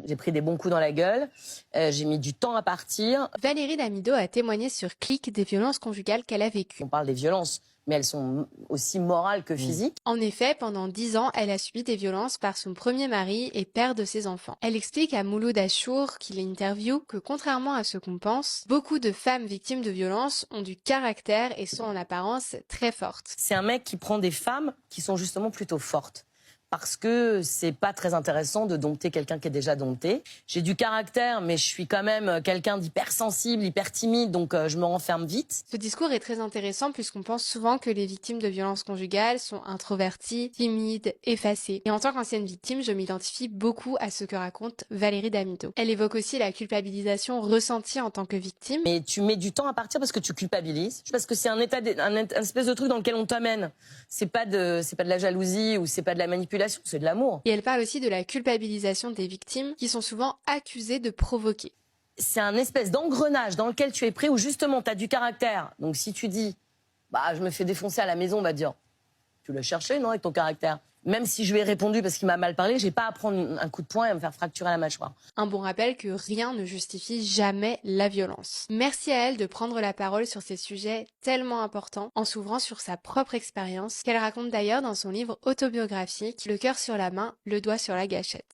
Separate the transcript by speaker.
Speaker 1: j'ai pris des bons coups dans la gueule. J'ai mis du temps à partir.
Speaker 2: Valérie Damido a témoigné sur Click des violences conjugales qu'elle a vécues.
Speaker 1: On parle des violences, mais elles sont aussi morales que physiques.
Speaker 2: En effet, pendant 10 ans, elle a subi des violences par son premier mari et père de ses enfants. Elle explique à Mouloud Achour, qui l'interviewe, que contrairement à ce qu'on pense, beaucoup de femmes victimes de violences ont du caractère et sont en apparence très fortes.
Speaker 1: C'est un mec qui prend des femmes qui sont justement plutôt fortes. Parce que c'est pas très intéressant de dompter quelqu'un qui est déjà dompté. J'ai du caractère, mais je suis quand même quelqu'un d'hypersensible, hyper timide, donc je me renferme vite.
Speaker 2: Ce discours est très intéressant puisqu'on pense souvent que les victimes de violences conjugales sont introverties, timides, effacées. Et en tant qu'ancienne victime, je m'identifie beaucoup à ce que raconte Valérie Damido. Elle évoque aussi la culpabilisation ressentie en tant que victime.
Speaker 1: Mais tu mets du temps à partir parce que tu culpabilises, parce que c'est un espèce de truc dans lequel on t'amène. C'est pas de la jalousie ou c'est pas de la manipulation. C'est de l'amour.
Speaker 2: Et elle parle aussi de la culpabilisation des victimes qui sont souvent accusées de provoquer.
Speaker 1: C'est un espèce d'engrenage dans lequel tu es pris où justement tu as du caractère. Donc si tu dis, je me fais défoncer à la maison, on va te dire, tu l'as cherché, non, avec ton caractère. Même si je lui ai répondu parce qu'il m'a mal parlé, j'ai pas à prendre un coup de poing et à me faire fracturer la mâchoire.
Speaker 2: Un bon rappel que rien ne justifie jamais la violence. Merci à elle de prendre la parole sur ces sujets tellement importants en s'ouvrant sur sa propre expérience, qu'elle raconte d'ailleurs dans son livre autobiographique Le cœur sur la main, le doigt sur la gâchette.